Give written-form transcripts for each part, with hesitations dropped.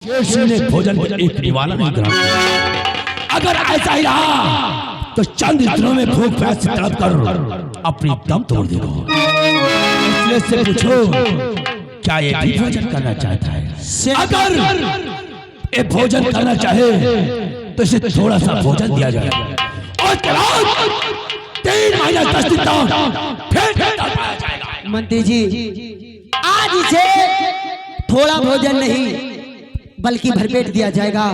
शेष ने भोजन को एक निवाला नहीं ग्रहण। अगर ऐसा ही रहा तो चंद दिनों में भूख प्यास से तड़प कर अपनी दम तोड़ देगा। इसलिए से पूछो क्या ये भी भोजन करना चाहता है? अगर ये भोजन करना चाहे तो इसे थोड़ा सा भोजन दिया जाए और 3 महीना 10 दिन तक फिर तड़पाया जाएगा। मंत्री जी, आज इसे थोड़ा भोजन नहीं बल्कि भरपेट दिया जाएगा,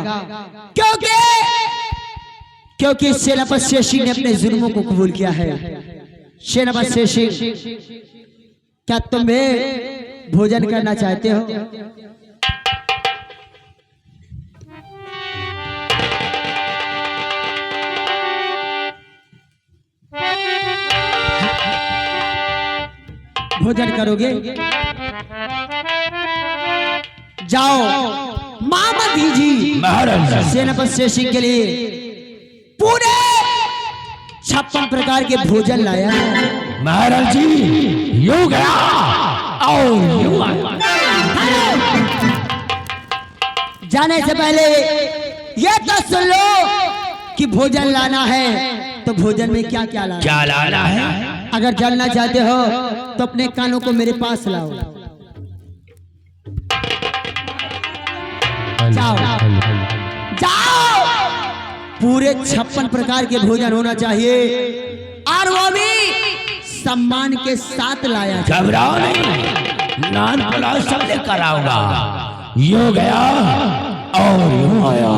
क्योंकि सेनापति शेषी ने अपने जुर्मों को कबूल किया है। सेनापति शेषी, क्या तुम भी भोजन करना चाहते हो? भोजन करोगे? जाओ, मामदी जी महाराज सेनापति शेषी के लिए पूरे 56 प्रकार के भोजन लाया। महाराज जी यूं गया और यूं आया। जाने से पहले ये तो सुन लो कि भोजन लाना है तो भोजन में क्या क्या लाना? क्या लाना है? अगर जानना चाहते हो तो अपने कानों को मेरे पास लाओ। जाओ जाओ, पूरे 56 प्रकार के भोजन होना चाहिए और वो भी सम्मान के साथ लाया। घबराओ नहीं, नान पुलाव सब लेकर आऊंगा। यूं गया और यूं आया।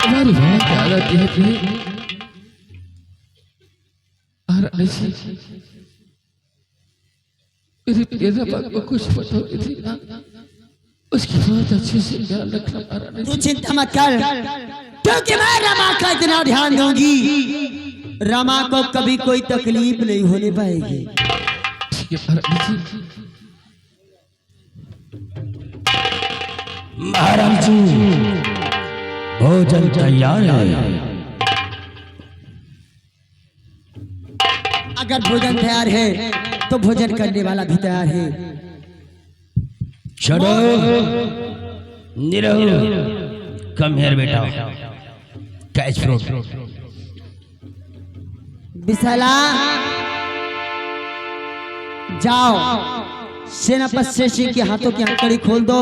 हमारी बात याद आती है कि मेरे प्रिय रमा को कुछ पता हुई थी ना, उसकी बहुत अच्छे से ख्याल रखना महारानी। तू चिंता मत कर, क्योंकि मैं रमा का इतना ध्यान दूंगी, रमा को कभी कोई तकलीफ नहीं होने पाएगी। ठीक है महारानी जी। महाराज जी भोजन तैयार है। अगर भोजन तैयार है तो भोजन करने वाला भी तैयार है। चलो नीरव, कम हियर बेटा, कैच फ्रूट। बिसला, जाओ सेनापति शेषी के हाथों की हथकड़ी खोल दो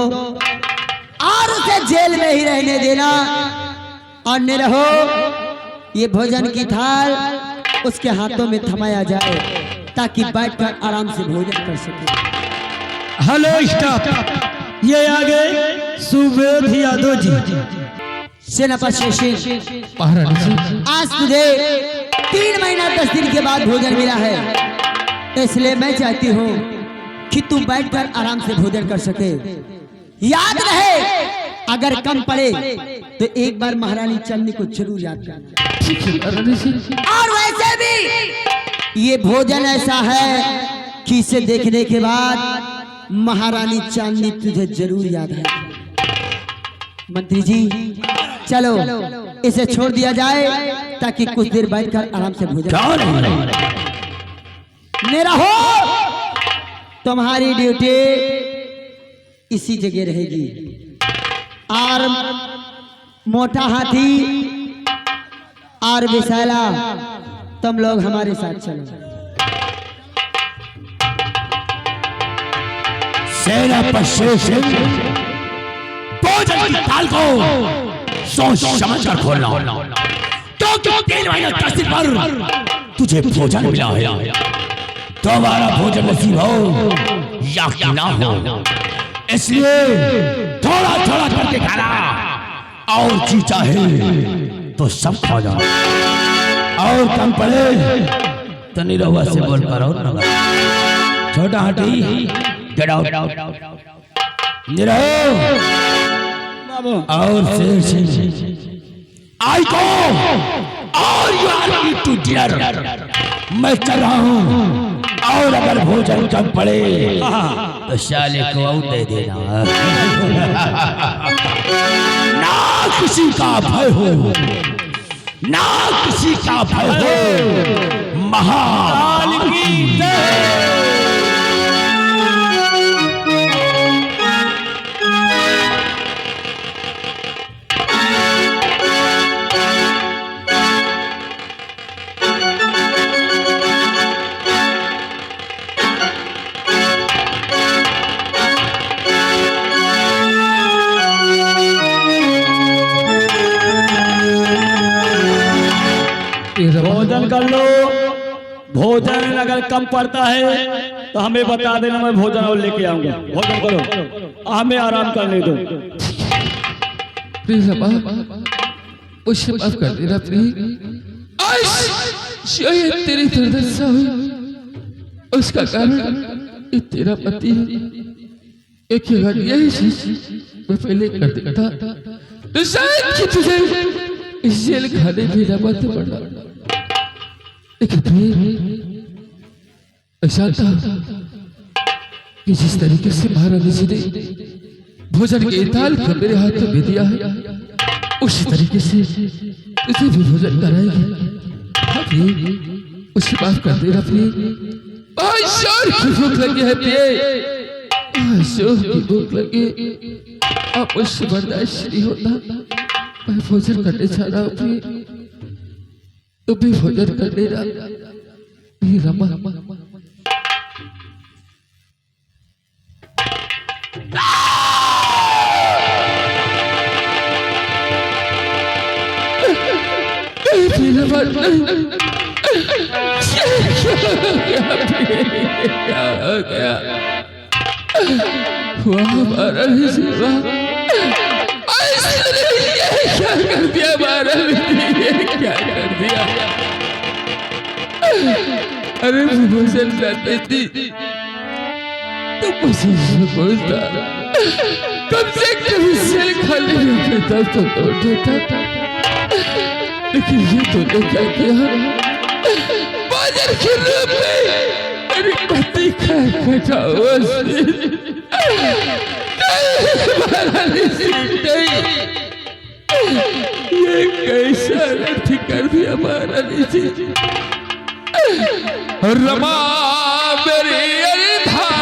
और उसे जेल में ही रहने देना। और निरहो, ये भोजन की थाल उसके हाथों में थमाया जाए ताकि बैठकर आराम से भोजन कर सके। हेलो स्टाफ, ये आगे सुबोध यादव जी। सेनापति शेषी, महारानी जी आज तुझे 3 महीना 10 दिन के बाद भोजन मिला है, इसलिए मैं चाहती हूँ कि तू बैठकर आराम से भोजन कर सके। याद रहे, अगर कम पड़े तो एक बार महारानी चलनी को जरूर याद करना। ठीक है महारानी जी। और वैसे भी ये भोजन ऐसा है कि इसे देखने के बाद महारानी चांदनी तुझे जरूर याद है। मंत्री जी चलो इसे छोड़ दिया जाए ताकि कुछ देर बैठकर आराम से भोजन। मेरा हो, तुम्हारी ड्यूटी इसी जगह रहेगी और मोटा हाथी और विशाला तुम लोग हमारे साथ चलो। सेनापति शेषी भोजन की थाल को सोच समझ कर खोलना। तो 3 महीने तहसील पर तुझे भोजन मिला है, दोबारा भोजन नसीब हो या कि ना हो, इसलिए थोड़ा थोड़ा करके खाना, और जी चाहे तो सब खा जा, और कम पड़े तो निरहुआ से बोल कर और न छोटा हाथी गेट आउट निरहु और शेर आई को और यू आर टू डिनर। मैं चल रहा हूँ, और अगर भोजन कम पड़े तो शाले को और दे देना। ना किसी का भय हो, ना किसी का भय हो, महाकाल की जय। भोजन कर लो, भोजन अगर कम पड़ता है तो हमें बता देना, मैं भोजन और लेके आऊंगा। भोजन करो, हमें आराम करने दो। प्लीज मुझे माफ कर देना प्लीज। आज जो ये तेरी दुर्दशा हुई उसका कारण ये तेरा पति है। एक बार यही चीज मैं पहले कर देता तो शायद कि तुझे इस जेल खाने भी ना मत पड़ना, लेकिन फिर ऐसा था कि जिस तरीके से महारानी जी ने भोजन के ताल को मेरे हाथ में दिया है, उसी तरीके से तुझे भी भोजन कराएगी। उसे माफ कर देना प्रिय। आज शोर की भूख लगी है प्रिय, आज शोर की भूख लगी, अब मुझसे बर्दाश्त नहीं होता। मैं भोजन करने जा रहा हूँ प्रिय, तुम भी भोजन कर लेना। रमा क्या हो गया? हमारा क्या कर दिया? क्या कर दिया? अरे भूषण जाते थी तो मुझे बोलता, कम से कम सेल खाली होता तो तोड़ देता था, लेकिन ये तूने क्या किया? बाजार के रूप में मेरी पति का कटा हुआ ये कैसा रथ कर दिया महारानी जी। रमा मेरी अर्धांगिनी,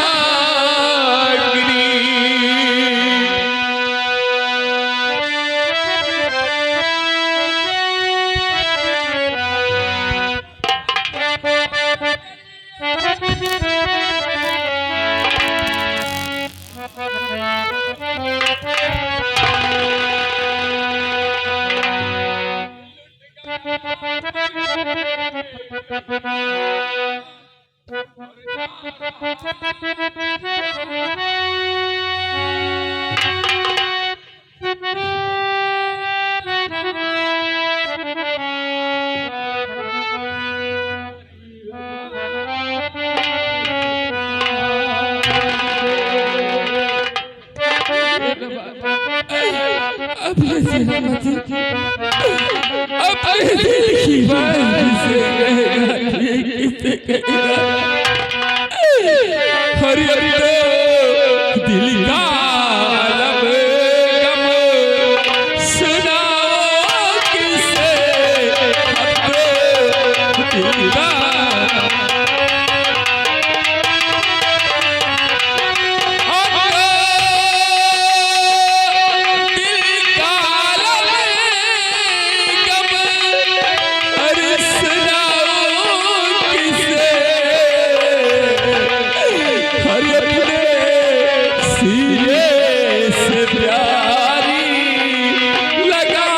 अपने दिल की बात से कहेगा, ये किससे कहेगा? हरि हरि तो दिल का लब गम सुनाओ किसे, अपने दिल का लगा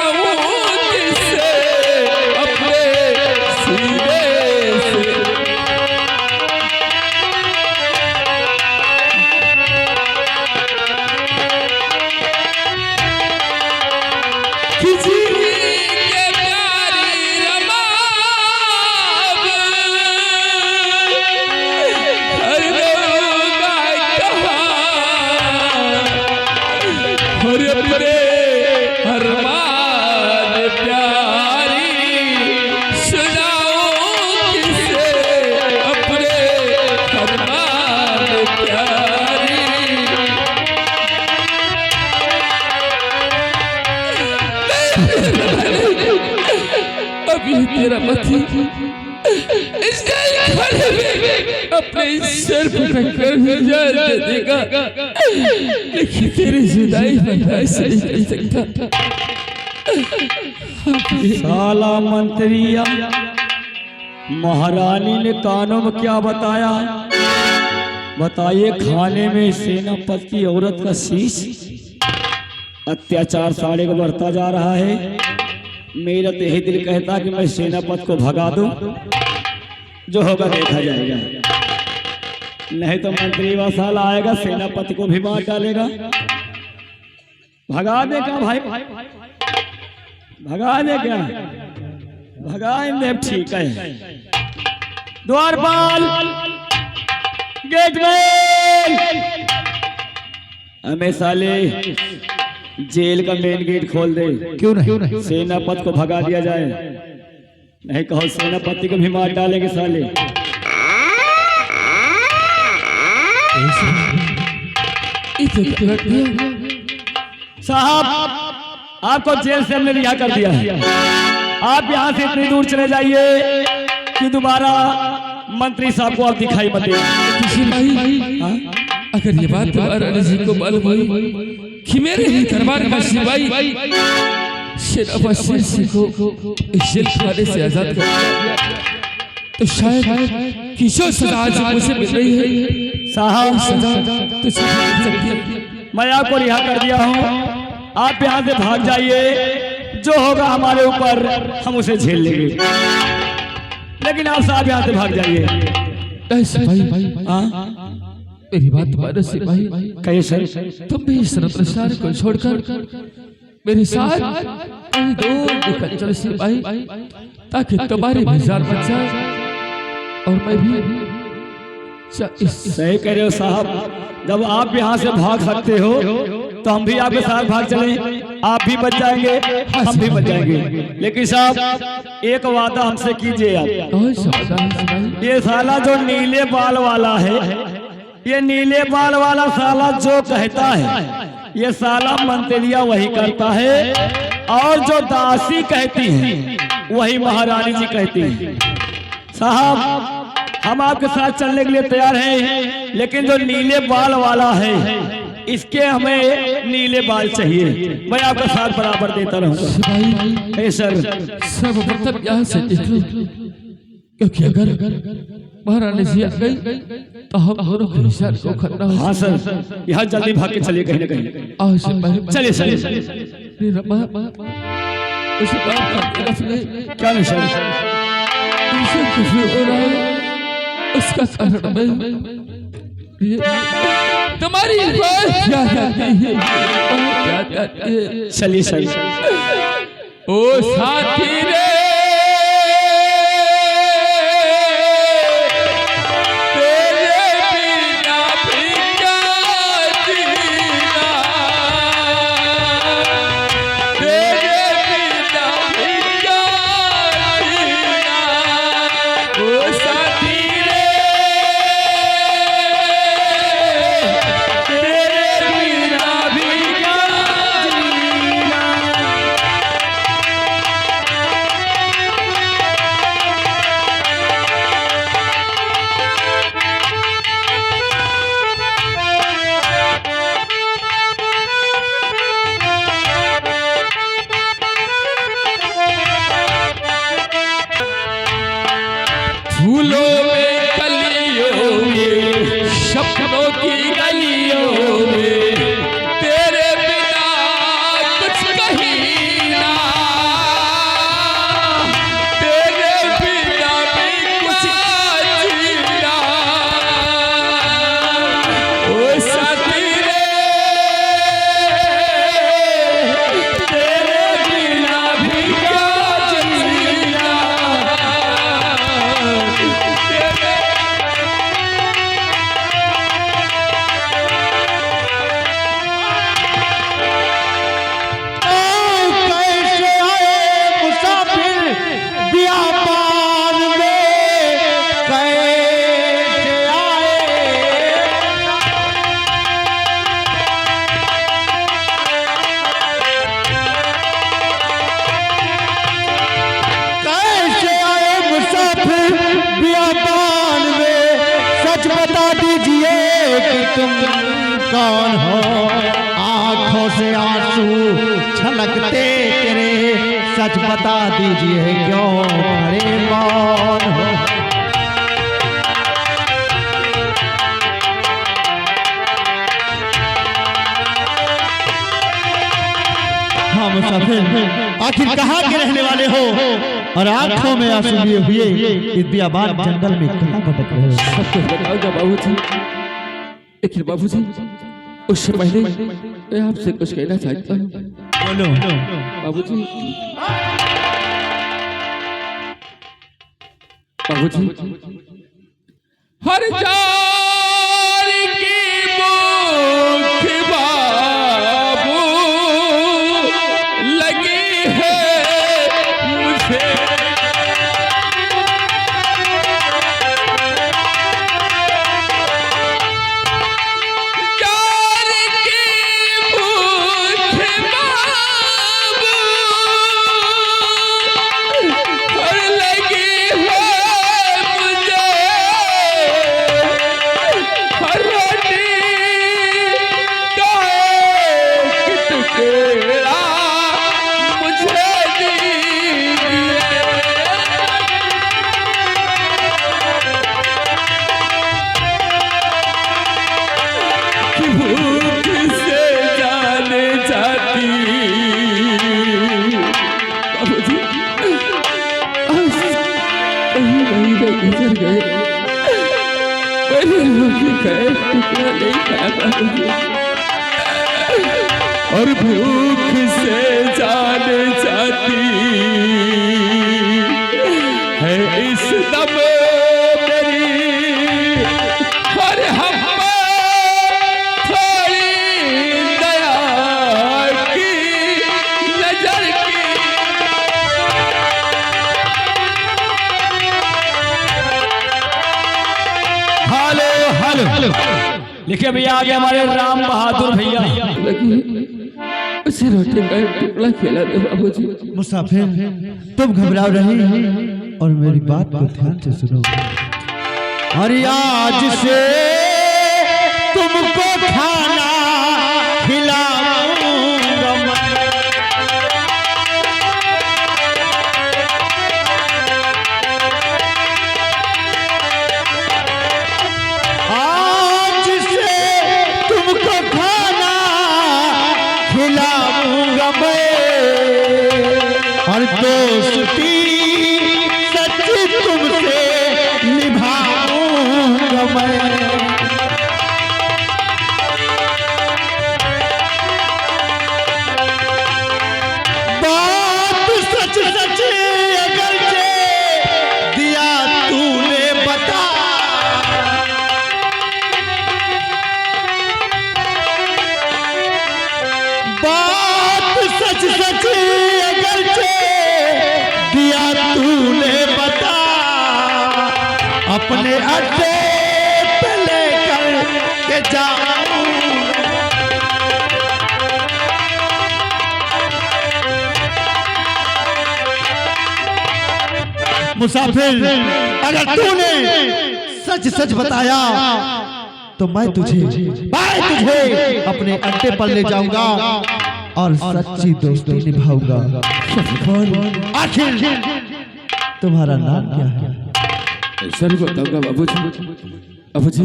अभी तेरा पति इस खाने में अपने सर पटक कर जान दे देगा, लेकिन तेरी जुदाई बर्दाश्त नहीं कर सकता। साला मंत्रिया, महारानी ने कानों में क्या बताया? बताइए, खाने में सेनापति औरत का शीश। अत्याचार साले को बढ़ता जा रहा है। मेरा तो यही दिल कहता कि मैं सेनापति को भगा दूं, जो होगा देखा जाएगा। नहीं तो मंत्री व साला आएगा, सेनापति को भी मार डालेगा। भगा देगा भाई, भगा देगा, भगाएंगे, ठीक है। द्वारपाल, गेटमैन, हमें साले जेल का मेन गेट खोल दे। क्यों नहीं? सेनापति को भगा दिया जाए, नहीं कहो सेनापति को भी मार डालेंगे साले। साहब, आपको जेल से हमने रिहा कर दिया है। आप यहाँ से इतनी दूर चले जाइए कि दोबारा मंत्री साहब को आप दिखाई मत देना। अगर ये बात महारानी जी को मालूम हुई कि मेरे ही दरबार का सिपाही सेनापति सिंह को इस जेल खाने से आजाद कर दिया, तो शायद किसी सजा आज मुझे मिल रही है। साहब, सजा तो मिल सकती है। मैं आपको रिहा कर दिया हूँ, आप यहाँ से भाग जाइए। जो होगा हमारे ऊपर, हम उसे झेल लेंगे, लेकिन आप साहब यहाँ से भाग जाइए। सिपाही, मेरी बात मानो सिपाही। कैसे? तुम भी इस रत्नसार को छोड़कर मेरे साथ कहीं दूर निकल चलो सिपाही, ताकि तुम्हारी मजार बच जाए और मैं भी सही कह रहे हो साहब। जब आप यहाँ से भाग सकते हो तो हम भी आपके साथ भाग चलें, आप भी बच जाएंगे, हम भी बच जाएंगे। लेकिन साहब, एक वादा हमसे कीजिए आप। ये साला जो नीले बाल वाला है, ये नीले बाल वाला साला जो कहता है, ये साला मंत्रिया वही करता है, और जो दासी कहती है वही महारानी जी कहती है। साहब, हम आपके साथ चलने के लिए तैयार हैं, लेकिन जो नीले बाल वाला है, इसके हमें नीले बाल चाहिए। मैं आपका साथ बराबर देता रहूंगा। सर, सर्वप्रथम यहाँ से देख लो, क्योंकि अगर महारानी जी आ गई तो हम दोनों के निशान को खतरा हो। हाँ सर, यहाँ जल्दी भाग के चलिए कहीं ना कहीं। चलिए सर। क्या नहीं सर? उसका कारण तुम्हारी चलिए सर। ओ साथी रे, फूलों में कलियों में, सपनों की गलियों में, तेरे बिना कुछ कहीं ना, तेरे बिना भी कुछ जीना। ओ साथी रे, तेरे बिना भी क्या जीना। बता दीजिए कि तुम कौन हो, आंखों से आंसू छलकते तेरे, सच बता दीजिए क्यों खड़े मौन हो। हाँ मुसाफिर, आखिर कहाँ के रहने वाले हो और आंखों में आंसू लिए हुए इस बियाबान जंगल में कहाँ भटक रहे हो? सब कुछ बताऊंगा बाबूजी, लेकिन बाबूजी उससे पहले मैं आपसे कुछ कहना चाहता हूँ। बोलो। बाबूजी, बाबूजी, हर जार की मुख बाबू लगी है मुझे, जार की मुख बाबू हर लगी है मुझे, हर रोटी का एक टुकड़ा मुझे दीजिए। भूख से जाने जाती बाबूजी, आज कहीं महीने गुजर गए, मैंने रोटी का एक टुकड़ा नहीं खाया बाबूजी, और भूख से जाने जाती है इस दम मेरी, और हम थोड़ी दया की नजर की। हेलो हेलो, लिखिए भैया आगे हमारे राम बहादुर भैया। लगी उसे रोटी का एक टुकड़ा खिला दे बाबूजी। मुसाफिर, तुम घबरा रही और मेरी बात को ध्यान से सुनो। अरे आज से तुमको खाना खिलाऊंगा मैं। आज से तुमको खाना खिलाऊंगा मैं, और दोस्ती सच तुमसे निभाऊंगा मैं। बात सच सच अगर से दिया तूने बता, बात सच सच अगर से दिया तूने बता, अपने अड्डे पे लेकर के जाऊं। मुसाफिर, अगर तूने सच सच बताया तो मैं तुझे अपने अड्डे पर ले जाऊंगा और सच्ची दोस्ती निभाऊंगा। आखिर तुम्हारा नाम क्या है? सर बताऊंगा बाबूजी। बाबूजी,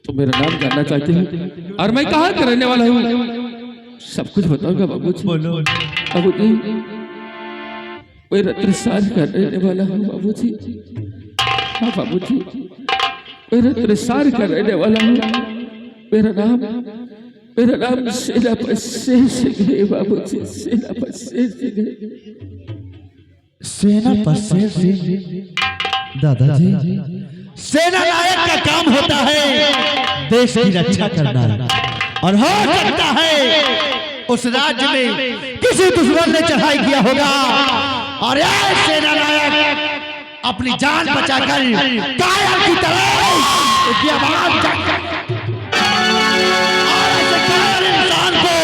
तुम मेरा नाम जानना चाहते हो और मैं कहाँ का रहने वाला हूँ? सब कुछ बताऊंगा बाबूजी। बाबूजी, मैं रत्नसार का रहने वाला हूँ बाबूजी। हाँ बाबूजी, मैं रत्नसार का रहने वाला हूँ। मेरा नाम सेनापति शेर सिंह है बाबूजी, सेनापति शेर सिंह है। सेनापति शेर सिंह? दादाजी, सेना नायक का काम होता है देश की रक्षा करना, और हो सकता है उस राज्य में किसी दुश्मन ने चढ़ाई किया होगा और ये सेना नायक अपनी जान बचाकर कायर की तरह और ऐसे कायर इंसान को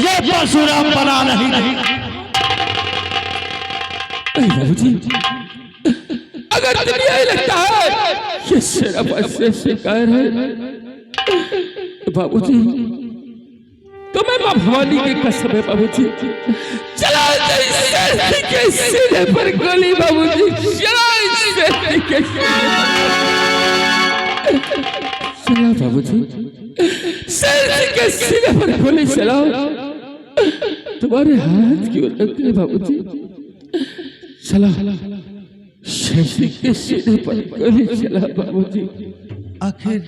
ये परशुराम बना नहीं। बाबूजी, अगर तुम्हें यही लगता है कि सेनापति से शिकायत है बाबूजी, तो मैं मां भवानी की कसम है बाबूजी, चला के सीने पर गोली बाबूजी, चला बाबूजी, के सीने पर गोली चलाओ। तुम्हारे हाथ क्यों लगते हैं बाबूजी? चला शेषी के सीने पर गोली चला बाबूजी। आखिर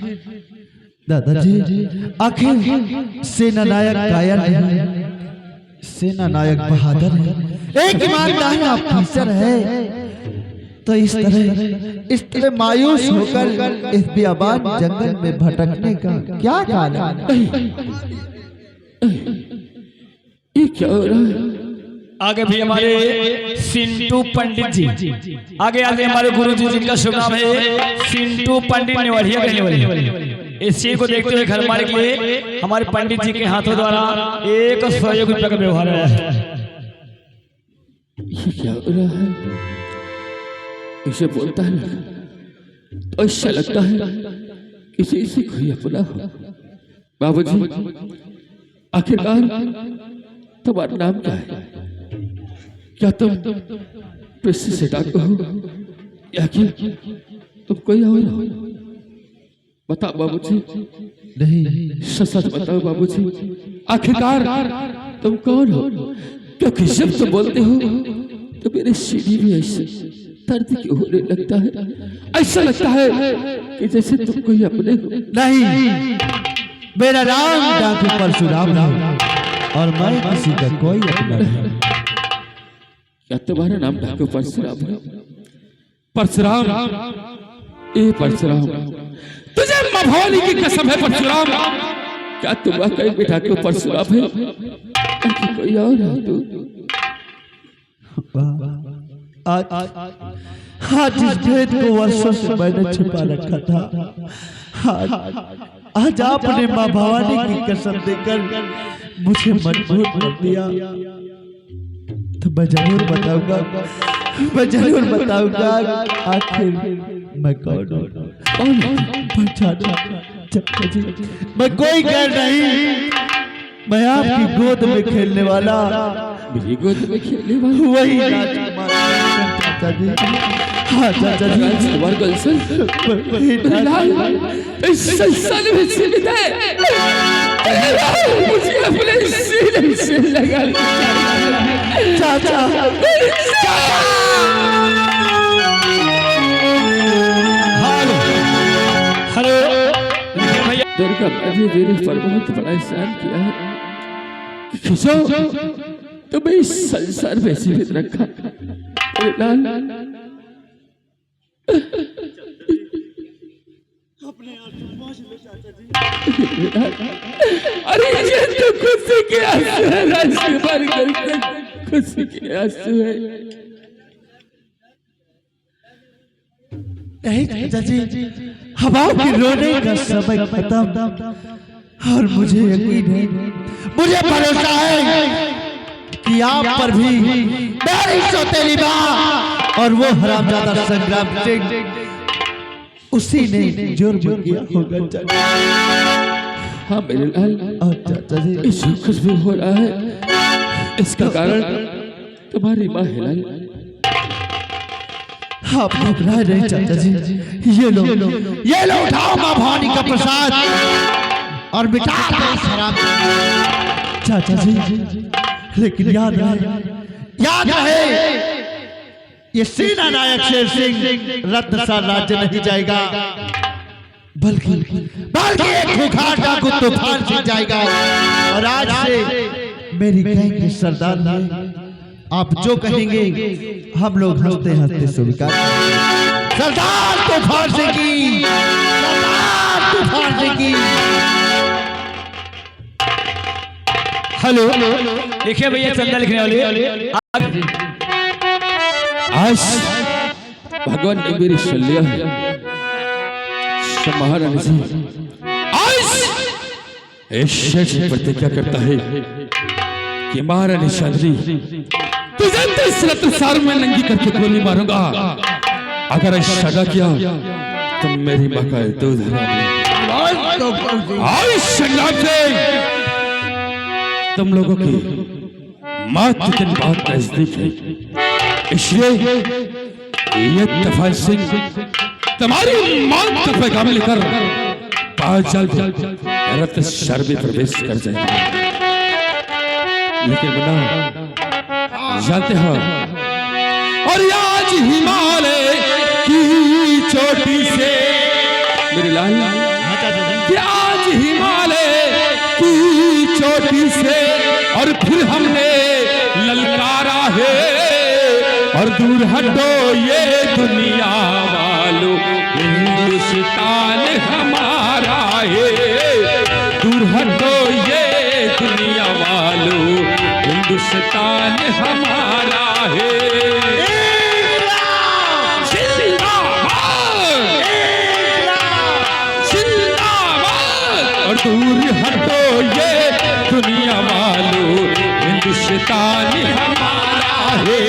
दादाजी, आखिर सेना नायक कायर नहीं, सेना नायक बहादुर है, एक ईमानदार ऑफिसर है, तो इस तरह मायूस होकर इस बियाबान जंगल में भटकने का क्या कारण है? ये क्या हो रहा है? आगे भी हमारे सिंटू पंडित जी, आगे हमारे गुरु जी जिनका शुभ नाम है सिंटू पंडित नेवढ़िया कहने वाले। इस चीज को देखते हुए घर मारे के लिए हमारे पंडित जी के हाथों द्वारा 100 रुपये का व्यवहार है। ये क्या हो रहा है? इसे बोलता है तो ऐसा लगता है किसी से कोई अपना हो। बाबूजी, आखिरकार तुम्हारा नाम क्या है? क्या तुम पेशे से डाकू हो या क्या तुम कोई और हो? बताओ बाबूजी। नहीं, सच बताओ बाबूजी, आखिरकार तुम कौन हो? क्योंकि जब तुम बोलते हो तो मेरे सीढ़ी भी ऐसे दर्द क्यों होने लगता है? ऐसा लगता है कि जैसे तुम कोई अपने हो। नहीं, मेरा नाम डाकू परशुराम है और मैं किसी का कोई अपना नहीं। क्या तुम्हारा नाम डाकू परशुराम है? परशुराम, ए परशुराम, तुझे मां भवानी की कसम है परशुराम, क्या तुम वाकई में डाकू परशुराम है कि कोई और है? तू आज इस भेद को वर्षों से मैंने छिपा रखा था, आज आपने मां भवानी की कसम देकर मुझे मजबूर कर दिया, तो मैं जरूर बताऊंगा आखिर मैं कौन हूं। मैं कोई गैर नहीं, मैं आपकी गोद में खेलने वाला, मेरी गोद में खेलने वाला वही राजकुमार चाचा जी। हाँ चाचा जी, राजकुमार गुलशन, इस संसार में जीवित है, मुझे अपने सीने से लगा चाचा। हेलो भैया, दुर्गा मैंने मेरे पर बहुत बड़ा एहसान किया है। किसो तुम्हें इस संसार में जीवित रखा। लाल अरे ये तो खुशी के आंसू है राजकुमार, खुशी के आंसू है। चाचा जी, हवा के रोने का समय खत्म और मुझे यकीन है, मुझे भरोसा है कि आप पर भी मेरी सौतेली मां और वो हरामजादा संग्राम सिंह उसी ने जुर्म किया होगा चाचा। हाँ मेरे लाल, चाचा जी इस खुशबू हो रहा है, इसका कारण तुम्हारी माँ है लाल। आप घबराए नहीं चाचा जी, ये लो उठाओ मां भवानी का प्रसाद और मिटा दो शराब। चाचा जी, लेकिन याद रहे ये सेना नायक शेर सिंह रत्न सा राज्य नहीं जाएगा, बल्कि एक खूंखार डाकू तूफान से जाएगा। और आज से मेरी गैंग के सरदार ने आप जो कहेंगे हम लोग हंसते हंसते स्वीकार करेंगे। सरदार तूफान से की, सरदार तूफान से की। हेलो देखिए भैया, चंदा लिखने वाले आज भगवान ने मेरी शल्य है महारानी जी, आज प्रतिज्ञा करता है कि महारानी शल्य तुझे इस रत्नसार में नंगी करके गोली मारूंगा अगर ऐसा किया तो मेरी माँ का दूध आज संग्राम से तुम लोगों की मौत के बहुत नजदीक है, इसलिए ये तफाल सिंह तुम्हारी मौत का पैगाम लेकर पांचल रक्त शर में प्रवेश कर जाएगा। लेकिन बना जानते हो, और आज हिमालय की चोटी से मेरे लाल, कि आज हिमालय की चोटी से और फिर हमने ललकारा है, और दूर हटो ये दुनिया वालों, हिंदुस्तान हमारा है, दूर हटो ये दुनिया वालों, हिंदुस्तान हमारा है। और दूर हटो ये दुनिया वालों, हिंदुस्तान हमारा है।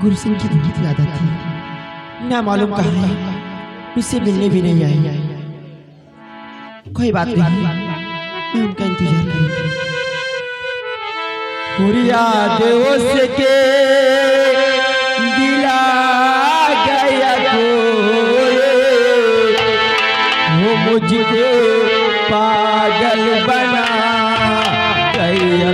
गुरु सिंह की बहुत याद आती है, ना मालूम कहाँ है, मुझसे मिलने भी नहीं आई। कोई बात नहीं, मैं उनका इंतजार करूंगी। याद उसके दिला गया वो मुझको पागल बना गया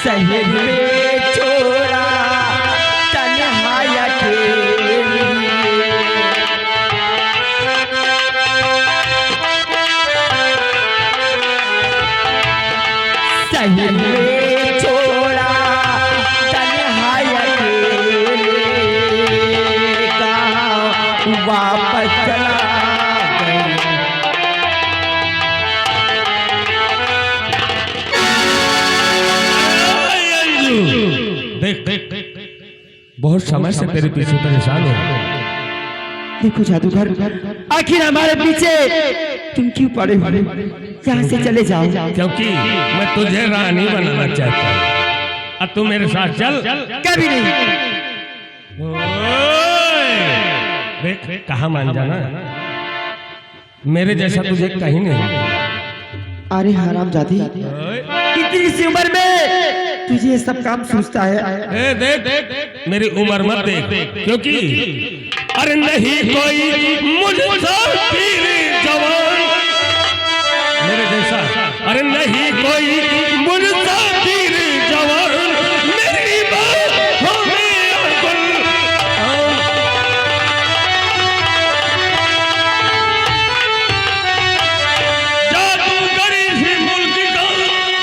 शहर में छोड़ा तन्हाई अकेली, शहर में छोड़ा तन्हाई अकेली, कहाँ वापस चला बहुत समय से तेरे पीछे परेशान हो। देखो जादूगर, आखिर हमारे पीछे तुम क्यों पड़े हो? यहाँ से चले जाओ। क्योंकि मैं तुझे रानी बनाना चाहता हूँ, अब तू मेरे साथ चल। कभी नहीं। देख कहाँ मान जाना, मेरे जैसा तुझे कहीं नहीं। अरे हरामजादी, इतनी सी उम्र में तुझे ये सब काम सोचता है? देख मेरी उम्र मत देख, क्योंकि अरे नहीं कोई मुझसे पीर जवान मेरे जैसा, अरे नहीं कोई मुझसे पीर जवान, मेरी बात हमें अकल जादूगरी से मुल्क का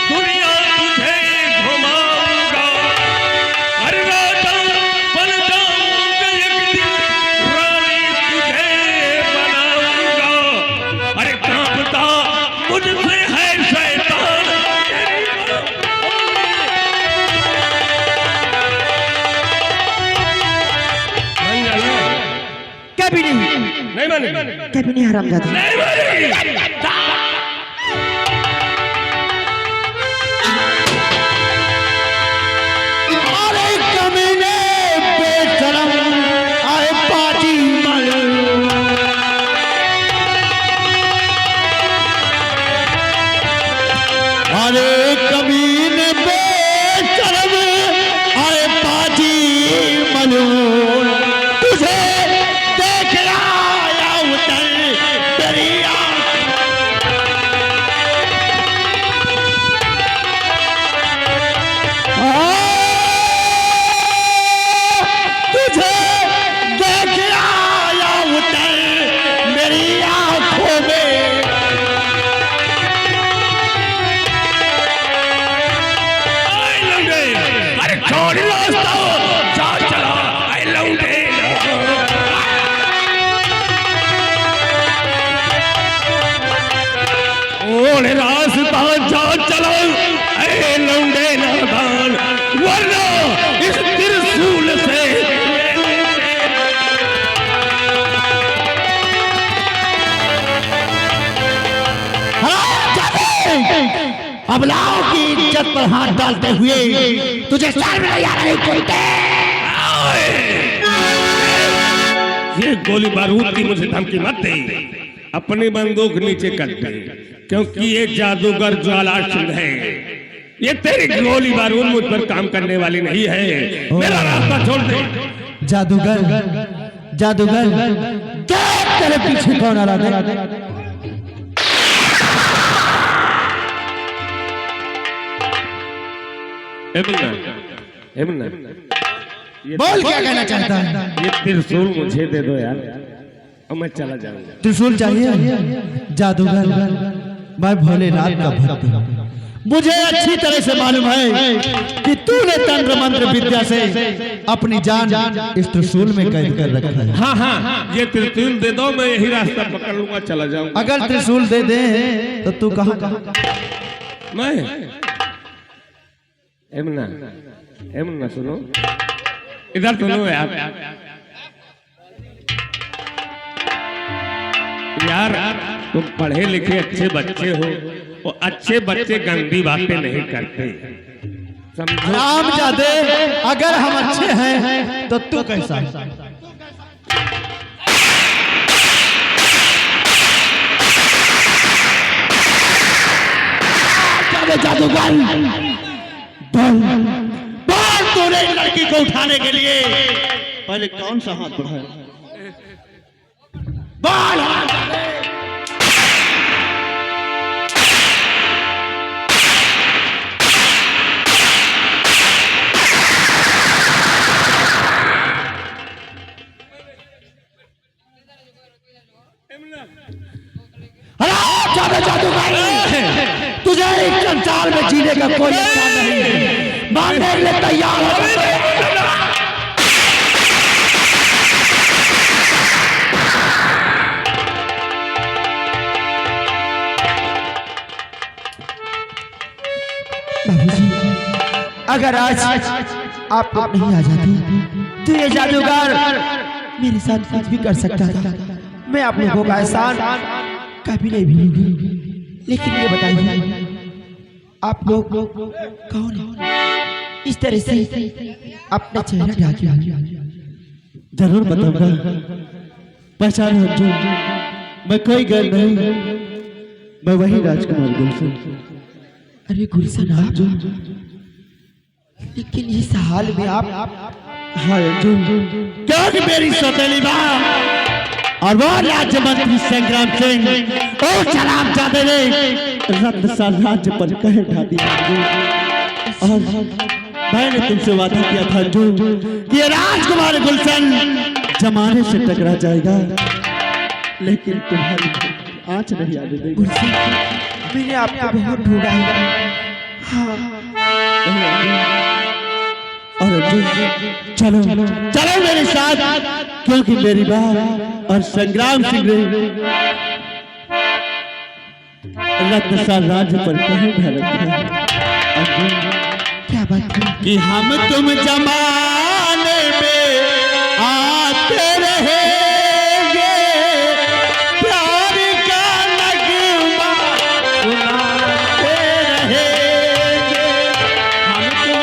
दुनिया तुझे घुमाऊंगा, अरे राजा बन जाऊंगा एक दिन, रानी तुझे बनाऊंगा, अरे कांपता मुझसे है शैतान, कभी नहीं, नहीं मानेगी, कभी नहीं हरामजादी। नहीं मानेगी। अरे कमीने बेशरम आए पाजी मल, अरे कमीने बेशरम आए पाजी मल, तुझे अबलाओं की इज्जत पर हाथ डालते हुए तुझे शर्म नहीं आ रही कुंते? ये गोली बारूद की मुझे धमकी मत दे, अपनी बंदूक नीचे कर दे, क्योंकि ये जादूगर ज्वाला सिंह है। ये तेरी गोली बारूद मुझ पर काम करने वाली नहीं है। मेरा रास्ता छोड़ दे। जादूगर, जादूगर, देख तेरे पीछे कौन आ रहा है? बोल क्या कहना चाहता है? ये त्रिशूल मुझे दे दो यार, और मैं चला जाऊंगा। त्रिशूल चाहिए? जादूगर, मैं भोलेनाथ का भक्त हूँ। मुझे अच्छी तरह से मालूम है कि तूने तंत्र मंत्र विद्या से अपनी जान इस त्रिशूल में कैद कर रखा है। हाँ हाँ, ये त्रिशूल दे दो, मैं यही रास्ता पकड़ लूंगा, चला जाऊंगा। अगर त्रिशूल दे दे तो तू कहाँ कहाँ? मैं एमना सुनो, इधर सुनो यार, तुम पढ़े लिखे अच्छे बच्चे हो, और अच्छे बच्चे गंदी बातें नहीं करते, समझो? रामजादे, अगर हम अच्छे हैं तो तू कैसा है? जादूगर, बोल तूने लड़की को उठाने के लिए पहले कौन सा हाथ बढ़ाया? बोल। जादूगर, तुझे इस संसार में जीने का कोई अधिकार नहीं है। मारने के लिए तैयार हो? अगर आज आप नहीं आ जाते तो ये जादूगर मेरे साथ कुछ भी कर सकता था। मैं आप लोगों का एहसान कभी नहीं भूलूंगी। लेकिन ये बताइए, आप लोग कौन हैं? इस तरह से अपना चेहरा ढाकिए। जरूर बताऊंगा। पहचान हो जो, मैं कोई गैर नहीं, मैं वही राजकुमार गुलशन। अरे गुलशन, आप जो, लेकिन इस हाल में आप? हाँ जो, क्योंकि मेरी सौतेली माँ और वो राज्य मंत्री संग्राम सिंह और सलाम चाहते ने रत्न साम्राज्य पर कहर ढा दिया। और मैंने तुमसे वादा किया था जो कि ये राजकुमार गुलशन जमाने से टकरा जाएगा, लेकिन तुम्हारी आंच नहीं आने देगी। गुलशन, मैंने आपको बहुत ढूंढा है। और चलो चलो मेरे साथ, क्योंकि मेरी बात और संग्राम सिंह रत्न साम्राज्य पर कहर ढा रखा है। क्या बात है कि हम तुम जमाने में आते रहेंगे, प्यार का नगमा सुनाते रहेंगे। हम तुम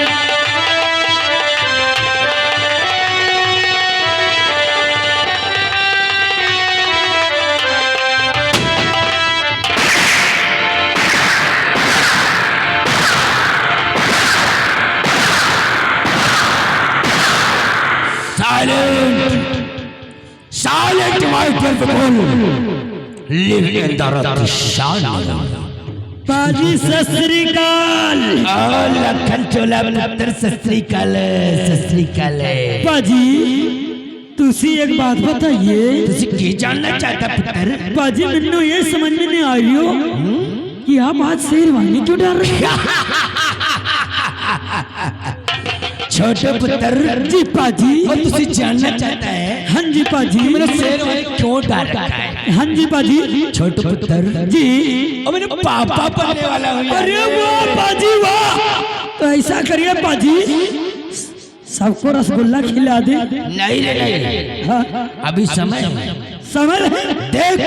Silent my people, live in the Ratishana. पाजी सस्रीकाल, लखन चोला पुत्र सस्रीकाल, सस्रीकाल। पाजी, तुसी एक बात बताइए, तुसी क्या जानना चाहता पुत्र? पाजी, मैंने ये समझ में नहीं आ रही हो कि आप आज शेरवानी क्यों डाल रहे हैं? छोटे पुत्र जी। पाजी, और तुसी जानना चाहता है? हाँ जी पाजी, मैंने शेरवानी क्यों डाल रखा है? हाँ जी पाजी। छोटे पुत्र जी, और मैंने पापा बनने वाला हूँ। अरे वाह पाजी वाह, तो ऐसा करिए पाजी, सबको रसगुल्ला खिला दे। नहीं नहीं, हाँ? अभी समय समय देख,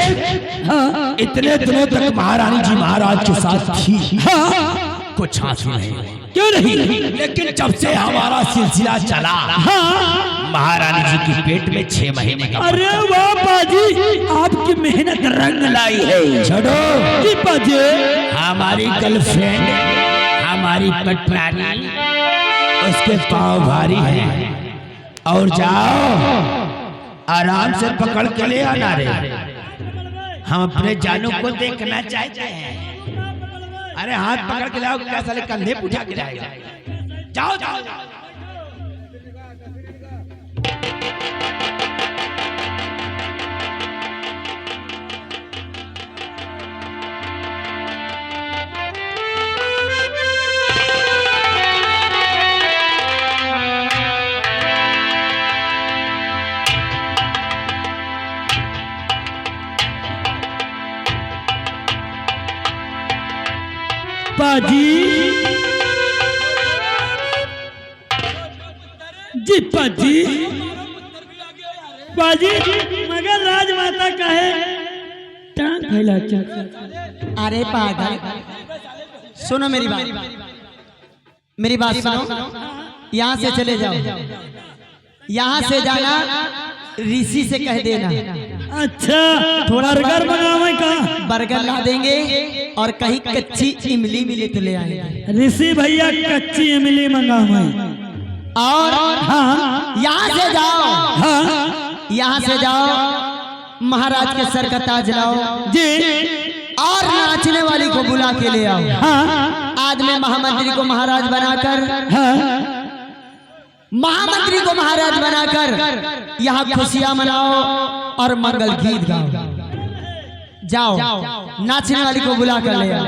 हाँ? इतने दिनों तक महारानी जी महाराज के साथ थी। हाँ? कुछ हासिल नहीं हुआ। क्यों नहीं? लेकिन जब से हमारा सिलसिला चला, महारानी जी के पेट में 6 महीने का। अरे वाह पाजी, आपकी मेहनत रंग लाई है। छोड़ो जी पाजी, हमारी गर्लफ्रेंड, हमारी पटरानी, उसके पाँव भारी हैं। और जाओ आराम से पकड़ के ले आना रे, हम अपने जानों को देखना चाहते हैं। अरे हाथ पकड़ के लाओ, क्या साले कंधे पे उठा के लाएगा? जाओ जाओ जाओ। पाजी जी, पाजी पाजी, मगर राजमाता कहे टांग फैला। अरे पागल, सुनो मेरी बात सुनो। यहाँ से चले जाओ, यहाँ से जाना, ऋषि से कह देना। अच्छा, थोड़ा बर्गर मंगावे का? बर्गर ला देंगे और कहीं कच्ची इमली मिले तो ले आएंगे। ऋषि भैया कच्ची इमली मंगावे। और हाँ, यहाँ से जाओ, हाँ यहाँ से जाओ, महाराज के सर का ताज लाओ जी, और नाचने वाली को बुला के ले आओ। हाँ आज में महामंत्री को महाराज बनाकर, हाँ, महामंत्री को महाराज बनाकर यहाँ खुशियां मनाओ और मंगल गीत गाओ। जाओ, नाचने वाली को बुला कर ले आओ।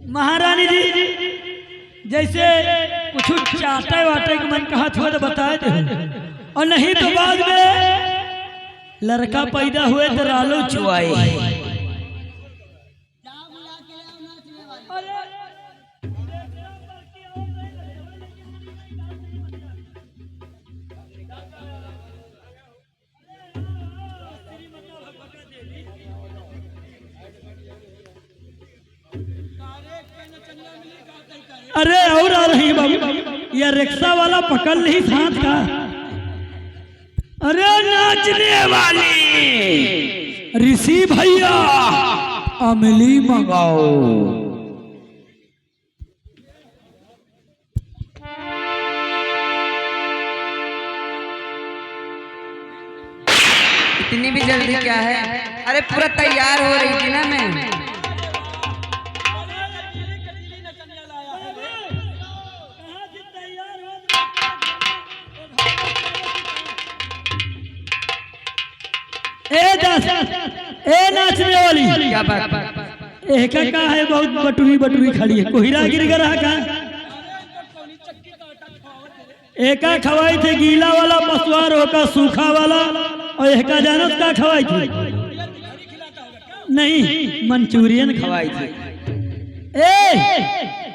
महारानी जी, जैसे कुछ चाटे वाटे के मन कहा था तो बताए थे, और नहीं तो बाद में लड़का पैदा हुए तो रालो चुआई। अरे और आ रही बाबू, ये रिक्शा वाला पकड़ ली हाथ का। अरे नाचने वाली ऋषि भैया, अमली मंगाओ। इतनी भी जल्दी क्या है? अरे पूरा तैयार हो रही थी ना मैं। ए नाचने वाली, क्या बात? एक का है बहुत बटुरी बटुरी खड़ी है, कोहिरा गिर गया का। एक खवाई थे गीला वाला पसवार होकर सूखा वाला, और एक का जानत का खवाई थी? नहीं, मंचूरियन खवाई थी।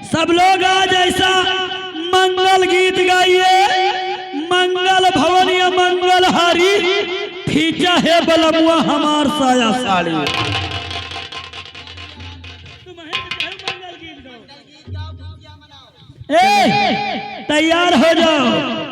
सब लोग आज ऐसा मंगल गीत गाइए, मंगल भवन या मंगल हारी, खींचा है बलमुआ हमार साया साड़ी। तैयार हो जाओ।